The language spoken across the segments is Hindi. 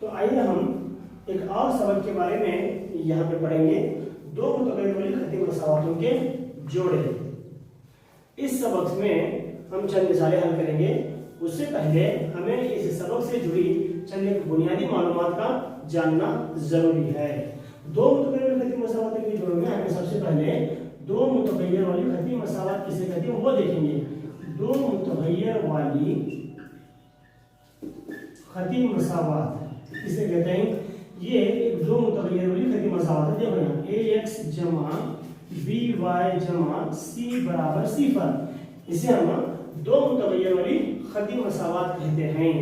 तो आइए हम एक और सबक के बारे में यहाँ पे पढ़ेंगे, दो मुतगय्यर वाली खती मसावातों के जोड़े। इस सबक में हम चंद मिसालें हल करेंगे। उससे पहले हमें इस सबक से जुड़ी चंद एक बुनियादी मालूमात का जानना जरूरी है। दो मुतगय्यर वाली खती मसावातों के जोड़ों में हमें सबसे पहले दो मुतगय्यर वाली खती मसावात किसे कहते हैं वो देखेंगे। दो मुतगय्यर वाली खती मसावात किसे कहते हैं? ये एक दो मुतगय्यर वाली खती मसावात है। देखो यहाँ ax जमा by जमा c बराबर सिफर, इसे हम दो मुतगय्यर वाली खती मसावात कहते हैं।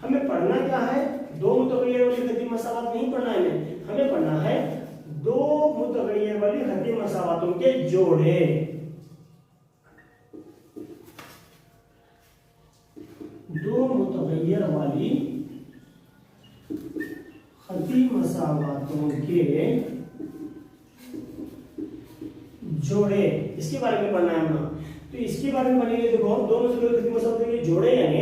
हमें पढ़ना क्या है? दो मुतगय्यर वाली खती मसावात नहीं पढ़ना है, हमें पढ़ना है दो मुतगय्यर वाली खती मसावातों के जोड़े। दो मुतगय्यर वाली खती मसावातों के जोड़े, इसके बारे में पढ़ना है हम। तो इसके बारे में पढ़ेंगे। देखो दो मुतगय्यर खती मसावातों के जोड़े, यानी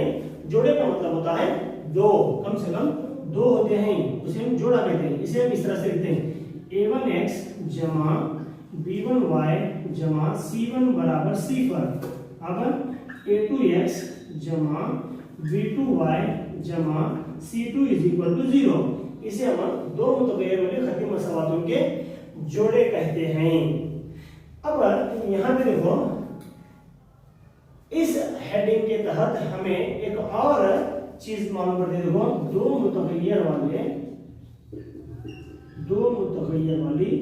जोड़े का मतलब होता है दो, कम से कम दो होते हैं, उसे हम जोड़ा कहते हैं। इसे हम इस तरह से लिखते हैं a1x जमा b1y जमा c1 बराबर सिफर। अब a2x जमा b2y जमा c2 इज इक्वल टू 0। इसे हम दो मुतगय्यर वाली खती मसावातों के जोड़े कहते हैं। अब यहाँ पे देखो, इस हेडिंग के तहत हमें एक और चीज मालूम पड़ती है। देखो दो मुतगय्यर वाली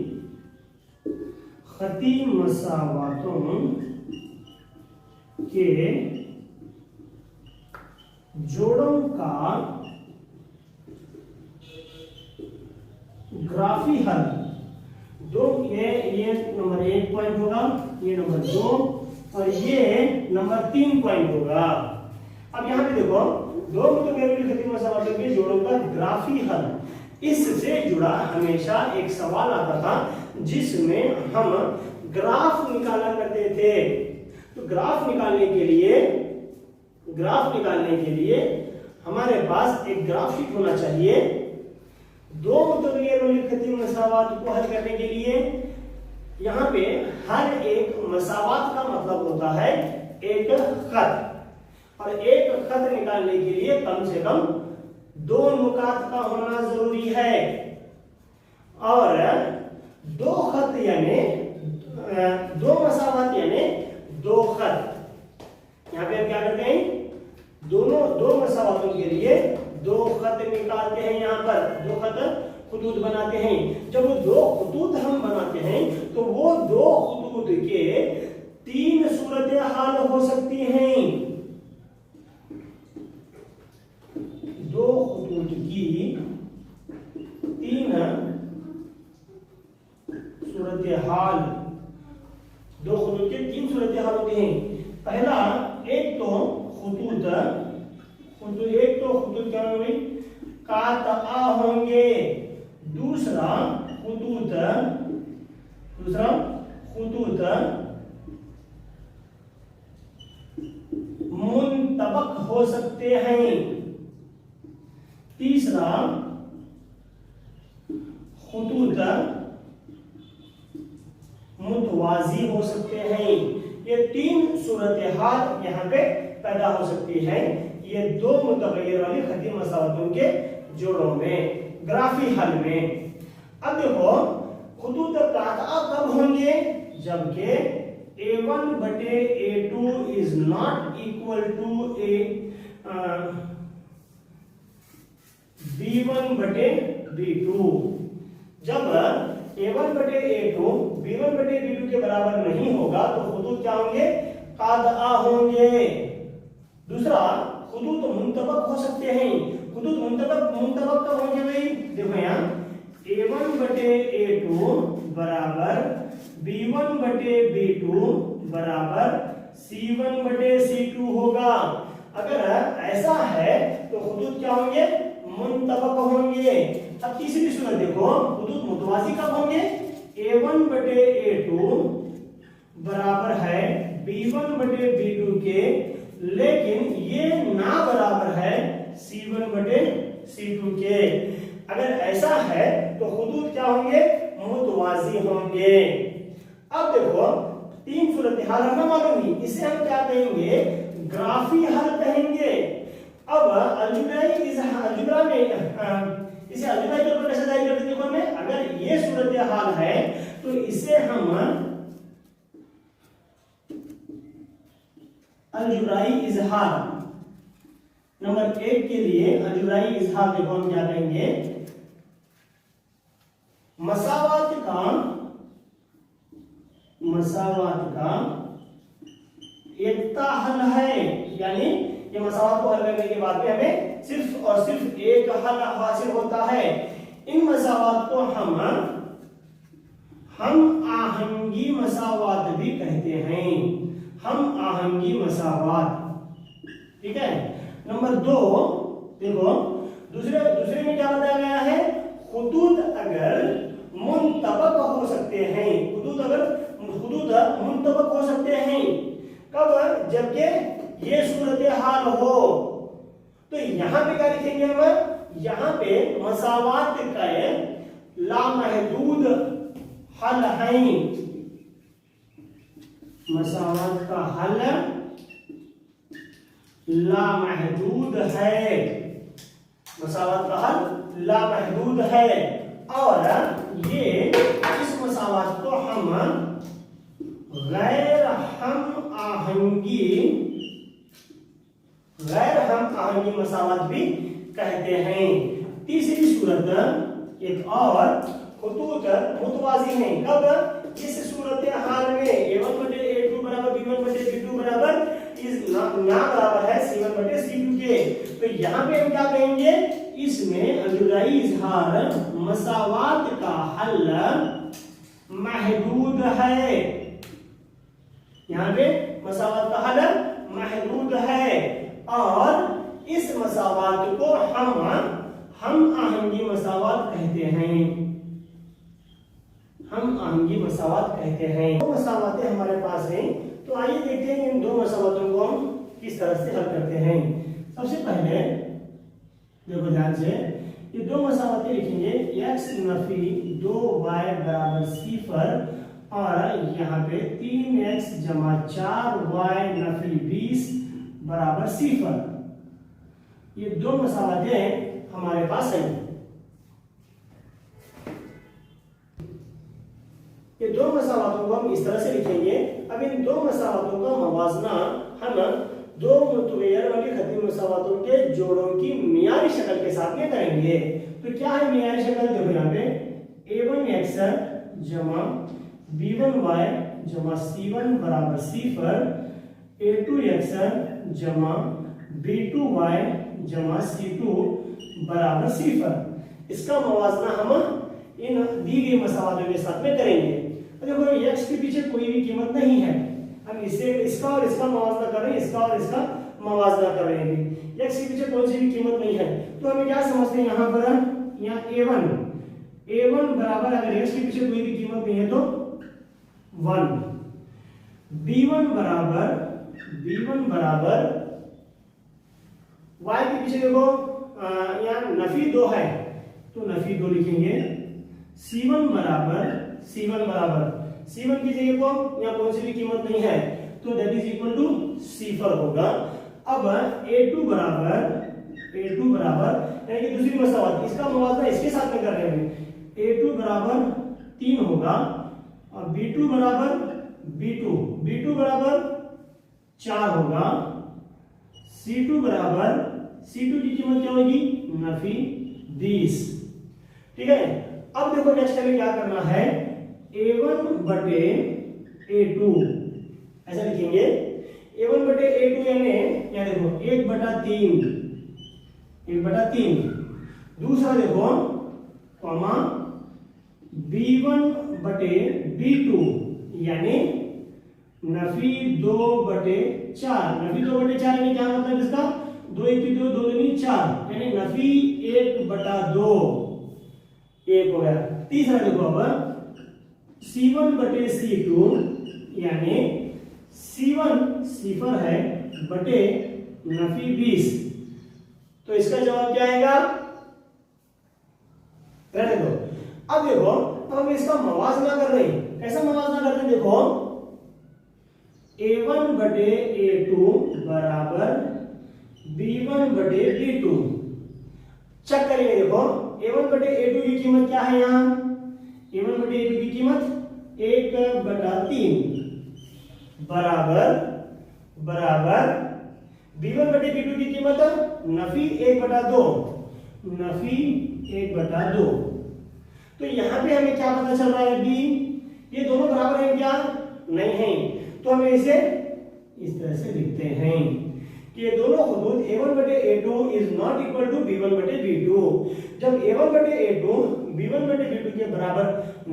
खती मसावातों के जोड़ों का ग्राफी हल। दो ये नंबर 1 पॉइंट होगा, ये नंबर 2 और ये नंबर 3 पॉइंट होगा। अब यहाँ पे देखो दो मुतगय्यर वाली खती मसावातों के जोड़ों का ग्राफी हल, इससे जुड़ा हमेशा एक सवाल आता था जिसमें हम ग्राफ निकाला करते थे। तो ग्राफ निकालने के लिए हमारे पास एक ग्राफ शीट होना चाहिए। दो मुतगय्यर वाली खती मसावात को हल करने के लिए यहाँ पे हर एक मसावात का मतलब होता है एक खत, और एक खत निकालने के लिए कम से कम दो नुकात का होना जरूरी है। और दो खत यानी दो मसावात यानी दो खत। यहाँ पे हम क्या करते हैं? दो मसावातों के लिए दो खत निकालते हैं। यहाँ पर दो खत खुतूत बनाते हैं। जब वो दो खुतूत हम बनाते हैं तो वो दो खुतूत के 3 सूरतें हाल हो सकती हैं। दो खुतूत की 3 सूरतें हाल, दो खुतूत के 3 सूरतें हाल होती हैं। पहला एक तो खुतूत क्या होंगे? कातआ होंगे। दूसरा खुतूत मुंतबक हो सकते हैं। तीसरा खुतूत मुतवाजी हो सकते हैं। ये 3 सूरत हाल यहाँ पे पैदा हो सकती है ये दो मुतगय्यर वाली खती मसावातों के जोड़ों में, ग्राफी हल में। अब देखो खुतूत कातआ कब होंगे? जबकि a1 बटे a2 is not equal to b1 बटे b2। जब a1 बटे a2 b1 बटे b2 के बराबर नहीं होगा तो खुतूत क्या होंगे? कातआ होंगे। दूसरा खुतूत मुंतबक हो सकते हैं। खुतूत मुंतबक कब होंगे भाई? देखो यहाँ a1 बटे a2 बराबर b1 बटे b2 बराबर c1 बटे c2 होगा। अगर ऐसा है तो खुतूत क्या होंगे? मुंतबक होंगे। अब तीसरी सूरत देखो, खुतूत मुतवाजी कब होंगे? a1 बटे a2 बराबर है b1 बटे b2 के, लेकिन ये ना बराबर है c1 बटे c2 के। बिल्कुल क्या होंगे, मुतवाजी होंगे। अब देखो तीन सूरत हाल हमें मालूम ही, इसे हम क्या कहेंगे, ग्राफी हल कहेंगे। अब अलजेब्रा में इसे अलजेब्रा के ऊपर कैसे जारी करते हैं, देखो हमें अगर ये सूरत हाल है तो इसे हम अलजेब्राई इजहार नंबर 1 के लिए अलजेब्राई इजहार देखो हम क्या कहेंगे, मसावात का एकता हल है। यानी ये मसावात को हल करने के बाद में हमें सिर्फ और सिर्फ एक हल हासिल होता है। इन मसावात को हम आहंगी मसावात भी कहते हैं, हम आहंगी मसावात। ठीक है। नंबर 2 देखो दूसरे में क्या बताया गया है, खुतूत अगर मुंतबक हो सकते हैं, खुतूत मुंतबक हो सकते हैं कब, जबकि ये सूरत हाल हो। तो यहां पे क्या लिखेंगे हम, यहां पे मसावात का लामहदूद हल है, मसावात का हल लामहदूद है, मसावात का हल लामहदूद है। और ये इस मसावात को हम गैर हम आहंगी मसावात भी कहते हैं। तीसरी सूरत एक और खुतूत मुतवाजी है, कब, इस सूरत हाल में a1/a2 बराबर b1/b2 बराबर ना बराबर है c1/c2 के। तो यहाँ पे हम क्या कहेंगे, इसमें अलजेब्राई इजहार मसावात का हल महदूद है, यहाँ पे मसावात का हल महदूद है। और इस मसावात को हम आहंगी मसावात कहते हैं, हम आहंगी मसावात कहते हैं। दो मसावातें हमारे पास हैं, तो आइए देखते हैं इन दो मसावातों को हम किस तरह से हल करते हैं। सबसे पहले देखो ध्यान से, ये दो मसावातें लिखेंगे, x नफी 2y बराबर 0 और यहाँ पे 3x जमा 4y नफी 20 बराबर 0। ये दो मसावातें हमारे पास हैं। ये दो मसावातों को हम इस तरह से लिखेंगे। अब इन दो मसावातों का मवाजना हम दो मुतगैर वाली खती मसावातों के जोड़ों की मियारी शक्ल के साथ में करेंगे। तो क्या है मियारी शक्ल, देखो यहाँ पे a1x जमा b1y जमा c1 बराबर 0, a2x जमा b2y जमा c2 बराबर 0। इसका मवाजना हम इन दी गई मसावातों के साथ में करेंगे। तो देखो x के पीछे कोई भी कीमत नहीं है, हम इसे इसका और इसका मवाजना कर रहे हैं, इसका और इसका मवाजना कर रहे हैं। x के पीछे कोई सी भी कीमत नहीं है, तो हमें क्या समझते हैं यहाँ पर, यहाँ a1 बराबर, अगर x के पीछे कोई भी कीमत नहीं है तो 1, b1 बराबर y के पीछे देखो यहाँ नफी 2 है तो नफी 2 लिखेंगे, c1 की जगह को यहाँ कौन सी भी कीमत नहीं है तो दैट इज इक्वल टू 0 होगा। अब a2 बराबर यानी कि दूसरी मसावात, इसका मवाजना इसके साथ में कर रहे हैं, a2 बराबर 3 होगा और b2 बराबर 4 होगा, c2 की कीमत क्या होगी, नफी 20। ठीक है। अब देखो नेक्स्ट हमें क्या करना है, a1/a2 ऐसा लिखेंगे, a1/a2 यानी यहाँ देखो 1/3। दूसरा देखो कॉमा b1/b2 यानी नफी 2/4। नफी 2/4 यानी क्या मतलब इसका, 2 1 2 2 2 4 यानी नफी 1/2 1 हो गया। तीसरा देखो अब c1/c2 यानी c1 0 है बटे नफी 20। तो इसका जवाब क्या आएगा, देखो अब देखो, अब हम इसका मवाजना कर रहे हैं। कैसा मवाजना करते हैं? देखो, a1 बटे a2 बराबर b1 बटे b2। चेक करेंगे। देखो, a1 बटे a2 की कीमत क्या है? यहाँ a1 बटे a2 की कीमत 1/3 बराबर b1 बटे b2 की कीमत नफी 1/2, नफी 1/2। तो यहाँ पे हमें क्या पता चल रहा है? b, ये दोनों बराबर हैं क्या? नहीं है। तो हमें इसे इस तरह से लिखते हैं कि ये दोनों खुदूद a1 बटे a2 is not equal to b1 बटे b2। जब a1 बटे a2 b1 बटे b2 के बराबर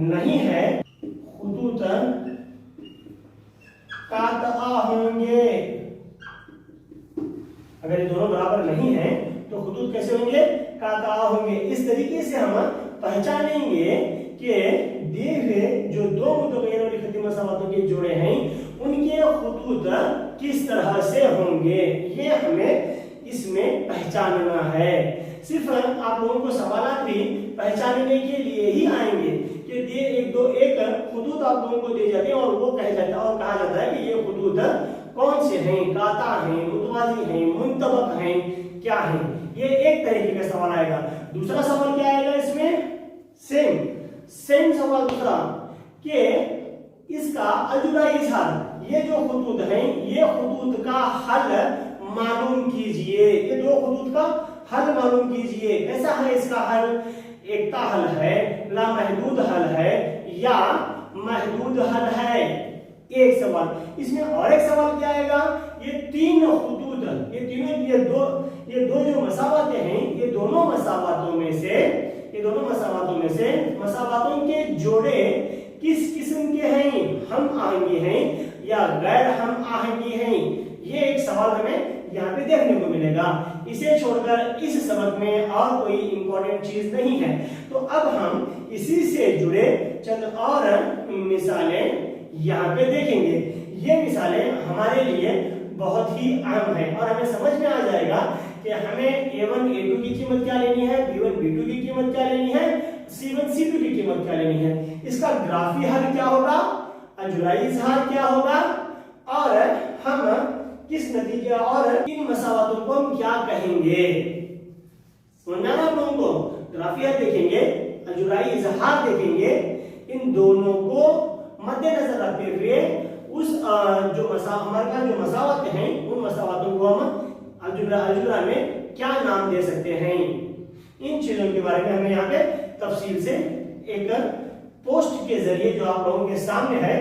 नहीं है, खुदूद कातआ होंगे। अगर ये दोनों बराबर नहीं है तो खुदूद कैसे होंगे? कातआ होंगे। इस तरीके से हम पहचानेंगे कि दिए हुए जो दो मुतगय्यर वाली खती मसावातों के जोड़े हैं उनके खुतूत किस तरह से होंगे, ये हमें इसमें पहचानना है। सिर्फ आप लोगों को सवाल भी पहचानने के लिए ही आएंगे कि दिए एक खुतूत आप लोगों को दिए जाते हैं और वो कहा जाता है कि ये खुतूत कौन से हैं, काता हैं, मुतवाजी हैं, मुंतबक हैं, क्या हैं। ये एक तरीके का सवाल आएगा। दूसरा सवाल क्या आएगा इसमें? सेम सवाल दूसरा कि इसका अजुरा इजहार, ये जो खुतूत हैं ये खुतूत का हल मालूम कीजिए। ये दो खुतूत का हल मालूम कीजिए। कैसा है इसका हल? एकता हल है, लामहदूद हल है या महदूद हल है? एक सवाल। इसमें और एक सवाल क्या आएगा? ये तीन खुतूत, ये दो जो मसावातें हैं, ये दोनों मसावातों में से मसावातों के जोड़े किस किस्म के हैं? हम आहंगी हैं या गैर हम आहंगी हैं? ये एक सवाल हमें यहाँ पे देखने को मिलेगा। इसे छोड़कर इस सबक में और कोई इंपॉर्टेंट चीज नहीं है। तो अब हम इसी से जुड़े चंद और मिसालें यहाँ पे देखेंगे। ये मिसालें हमारे लिए बहुत ही अहम है और हमें समझ में आ जाएगा कि हमें a1 a2 की कीमत क्या लेनी है, b1 b2 की कीमत क्या लेनी है, c1 c2 की कीमत क्या लेनी है, इसका ग्राफी हल क्या होगा, अजुराई इजहार क्या होगा और हम किस नतीजे और इन मसावातों को हम क्या कहेंगे। समझना ना आप लोगों को? ग्राफी हल देखेंगे, अजुराई इजहार देखेंगे। इन दोनों को मद्देनजर रखते हुए उस जो मसावत हैं उन मसावतों को हम अलजुब्रा में क्या नाम दे सकते हैं। इन चीजों के बारे में हमें यहाँ पे तफसील से एक पोस्ट के जरिए जो आप लोगों के सामने है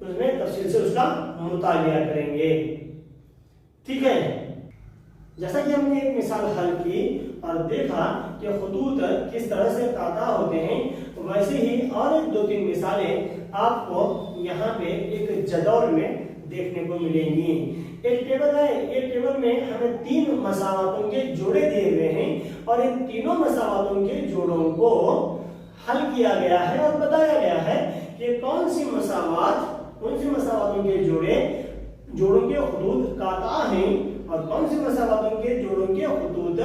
उसमें तफसील से उसका मुतालिया करेंगे। ठीक है, जैसा कि हमने एक मिसाल हल की और देखा कि खुतूत किस तरह से काता होते हैं, वैसे ही और दो तीन मिसालें आपको यहाँ पे एक जदौल में देखने को मिलेंगी। एक टेबल है, एक टेबल में हमें तीन मसावातों के जोड़े दिए हुए हैं और इन तीनों मसावातों के जोड़ों को हल किया गया है और बताया गया है कि कौन सी मसावातों के जोड़ों के खुतूत काता हैं और कौन सी मसावातों के जोड़ों के खुतूत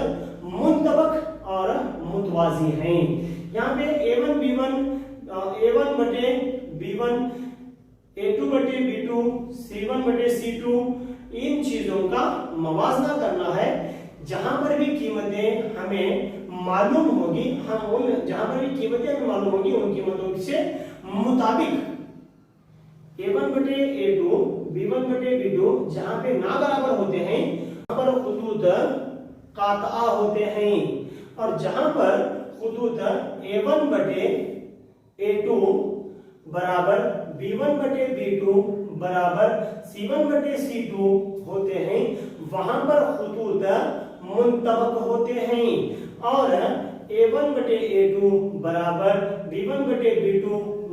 मुंतबक और मुतवाजी हैं। यहाँ पे a1 बटे b1, a2 बटे b2, c1 बटे c2, इन चीजों का मवाजना करना है। जहां पर भी कीमतें हमें मालूम होगी उन कीमतों से मुताबिक a1 बटे a2, b1 बटे b2 जहां पे ना बराबर होते हैं वहां पर खुतूत कातआ होते हैं और जहां पर खुतूत a1 बटे a2 बराबर b1 बटे b2 बराबर c1 बटे c2 होते हैं वहां पर खुतूत मुंतबक होते हैं और a1 बटे a2 बराबर b1 बटे b2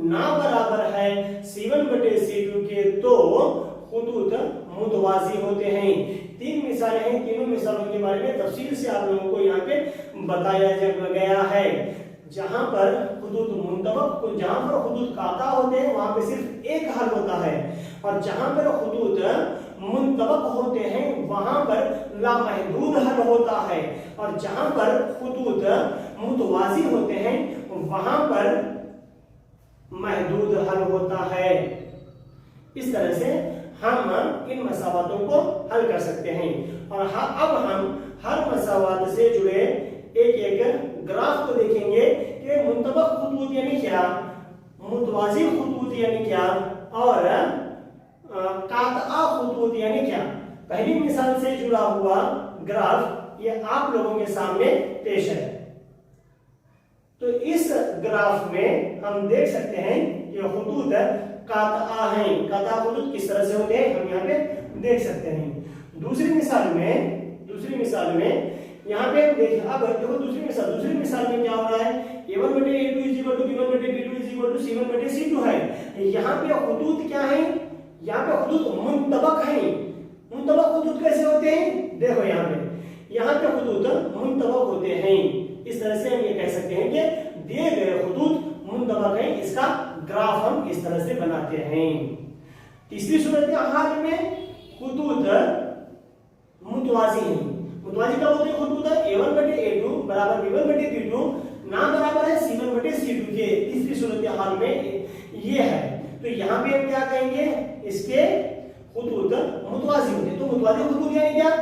ना बराबर है c1 बटे c2 के तो खुतूत मुतवाजी होते हैं। तीन मिसालें हैं, तीनों मिसालों के बारे में तफसील से आप लोगों को यहाँ पे बताया गया है। जहां पर खुतूत मुंतबक, जहां पर खुतूत काता होते हैं वहां पे सिर्फ एक हल होता है और जहां पर खुतूत मुंतबक होते हैं वहां पर लामहदूद हल होता है और जहां पर खुतूत मुतवाजी होते हैं वहां पर महदूद हल होता है। इस तरह से हम इन मसावातों को हल कर सकते हैं। और अब हम हर मसावात से जुड़े एक एक ग्राफ को देखेंगे कि मुंतबक खुतूत यानी क्या, मुतवाज़ी खुतूत यानी क्या, और कातआ खुतूत यानी क्या। पहली मिसाल से जुड़ा हुआ ग्राफ ये आप लोगों के सामने पेश है। तो इस ग्राफ में हम देख सकते हैं कि खुतूत कातआ हैं। कातआ खुतूत किस तरह से होते हैं हम यहाँ पे देख सकते हैं। दूसरी मिसाल में यहाँ पे देखिए, अब देखो दूसरी मिसाल में क्या हो रहा है, a1 बटे a2 b1 बटे b2 c1 बटे c2 है। यहाँ पे खुतूत क्या है, यहाँ पे खुतूत मुंतबक है। मुंतबक खुतूत कैसे होते हैं, देखो यहाँ पे खुतूत मुंतबक होते हैं। इस तरह से हम ये कह सकते हैं कि दिए गए खुतूत मुंतबक है, इसका ग्राफ हम इस तरह से बनाते हैं। तीसरी सूरत हाल में खुतूत मुतवाज़ी हैं। मुतवाज़ी कब होते हैं खुतूत, a1 बटे a2 बराबर b1 बटे b2 ना बराबर है c1 बटे c2 के। तीसरी सूरत हाल में ये है। तो यहाँ पे हम क्या कहेंगे, इसके खुतूत मुतवाज़ी होते हैं। तो मुतवाज़ी खुतूत यानी क्या,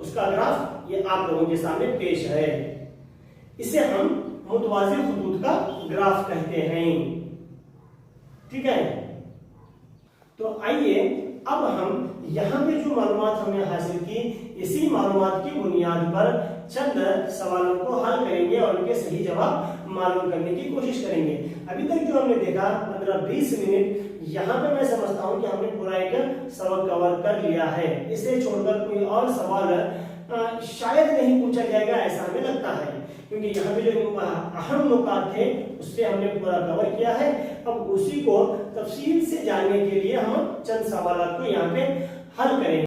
उसका ग्राफ ये आप लोगों के सामने पेश है। इसे हम मुतवाज़ी खुतूत का ग्राफ कहते हैं। ठीक है, तो आइए अब हम यहाँ पे जो मालूमात हमने हासिल की, इसी मालूमात की बुनियाद पर चंद सवालों को हल करेंगे और उनके सही जवाब मालूम करने की कोशिश करेंगे। अभी तक जो हमने देखा 15-20 मिनट, यहाँ पे मैं समझता हूँ कि हमने पूरा एक सबक कवर कर लिया है। इसे छोड़कर कोई और सवाल शायद नहीं पूछा जाएगा, ऐसा हमें लगता है, क्योंकि यहाँ पे जो अहम नुकात थे उससे हमने पूरा कवर किया है। अब उसी को तफसील से जानने के लिए हम चंद सवालों को यहाँ पे हल करेंगे।